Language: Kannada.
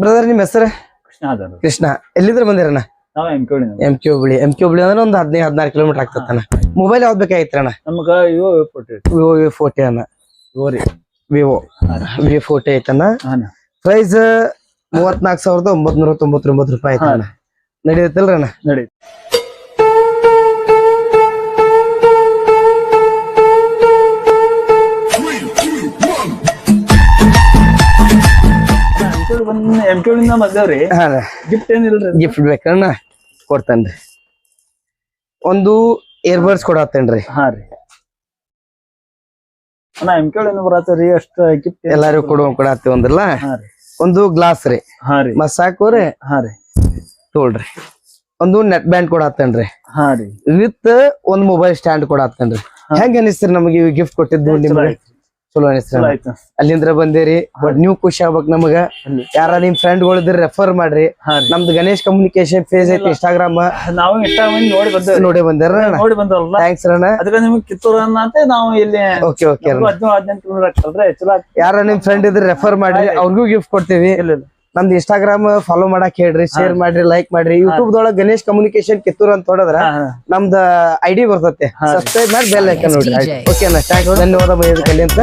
ಬ್ರದರ್ ನಿಮ್ ಹೆಸರು? ಕೃಷ್ಣ ಅದ ಕೃಷ್ಣ. ಎಲ್ಲಿದ್ರ ಬಂದಿರಣ್ಣ? ನಾವ್ ಎಂ ಕೆ ಹುಬ್ಳಿ. ಅಂದ್ರೆ ಒಂದು 15-16 ಕಿಲೋಮೀಟರ್ ಆಗ್ತತ್ತಣ್ಣ. ಮೊಬೈಲ್ ಯಾವ್ದು ಬೇಕಾಗಿತ್ರಣ್ಣ? ನಮಗ ಇವು ವಿವೋ V40 ಅಣ್ಣ. Vivo V40 ಐತಣ್ಣ. ಪ್ರೈಸ್ 34,999 ರೂಪಾಯಿ ಐತಣ್ಣ. ನಡೀತಲ್ರಣ್ಣ? ನಡಿ. M2 ಬಂದೇವ್ರಿ. ಗಿಫ್ಟ್ ಏನಿಲ್ರಿ? ಗಿಫ್ಟ್ ಬೇಕಣ್ಣ? ಕೊಡ್ತೇನ್ರಿ. ಒಂದು ಇಯರ್ಬಡ್ಸ್ ಕೊಡತ್ತೇನ್ರಿ. ಹಾ ರೀ ಅಣ್ಣ. M2 ಬರತ್ತೀರಿ ಅಷ್ಟ ಗಿಫ್ಟ್ ಎಲ್ಲಾರು ಕೊಡತ್ತೇವ ಒಂದಿಲ್ಲ. ಒಂದು ಗ್ಲಾಸ್ ರೀ. ಹಾ ರೀ ಮತ್ ಸಾಕೋರಿ. ಹಾ ರೀ ತೋಳ್ರಿ. ಒಂದು ನೆಟ್ ಬ್ಯಾಂಡ್ ಕೊಡತ್ತೇನ್ರಿ. ಹಾ ರೀ ವಿತ್ ಒಂದ್ ಮೊಬೈಲ್ ಸ್ಟ್ಯಾಂಡ್ ಕೊಡತ್ತೇನ್ರಿ. ಹೆಂಗ ಅನಿಸ್ತೀರಿ ನಮಗೆ ಗಿಫ್ಟ್ ಕೊಟ್ಟಿದ್ದು? ನಿಮ್ಗೆ ಚಲೋ ಅನಿಸ್ತೀರ? ಅಲ್ಲಿಂದ್ರ ಬಂದಿರಿ. ಬಟ್ ನೀವು ಖುಷಿ ಆಗ್ಬೇಕ್ ನಮಗ. ಯಾರ ನಿಮ್ ಫ್ರೆಂಡ್ ಗಳಿದ್ರೆ ರೆಫರ್ ಮಾಡ್ರಿ. ನಮ್ದು ಗಣೇಶ್ ಕಮ್ಯುನಿಕೇಶನ್ ಪೇಜ್ ಐತಿ ಇನ್ಸ್ಟಾಗ್ರಾಮ್. ನಾವು ಇನ್ಸ್ಟಾಗ್ರಾಮ್ ನೋಡಿ ಬಂದಿರ. ನೋಡಿ ಬಂದವಲ್ಲ. ಥ್ಯಾಂಕ್ಸ್ ಅಣ್ಣ. ಅದಕ್ಕೆ ನಿಮ್ಗೆ ಕಿತ್ತೂರ ಅಂತ ನಾವು ಇಲ್ಲಿ ಓಕೆ ಓಕೆ 17-18 ಕಿಲೋಮೀಟರ್ ಆಗ್ತಲ್ರಿ. ಚಲೋ. ಯಾರ ನಿಮ್ ಫ್ರೆಂಡ್ ಇದ್ರೆ ರೆಫರ್ ಮಾಡ್ರಿ, ಅವ್ರಿಗೂ ಗಿಫ್ಟ್ ಕೊಡ್ತೀವಿ. ನಮ್ದು ಇನ್ಸ್ಟಾಗ್ರಾಮ್ ಫಾಲೋ ಮಾಡಕ್ ಹೇಳ್ರಿ, ಶೇರ್ ಮಾಡ್ರಿ, ಲೈಕ್ ಮಾಡ್ರಿ. ಯೂಟ್ಯೂಬ್ ದೊಳಗ ಗಣೇಶ್ ಕಮ್ಯುನಿಕೇಶನ್ ಕಿತ್ತೂರ್ ಅಂತ ಹೊಡೆದ್ರ ನಮ್ದ ID ಬರ್ತತೆ. ಸಬ್ಸ್ಕ್ರೈಬ್ ಮಾಡಿ ಬೆಲ್ ಐಕನ್ ನೋಡ್ರಿ. ಓಕೆ ಅಣ್ಣ, ಧನ್ಯವಾದ. ಕಲಿ ಅಂತ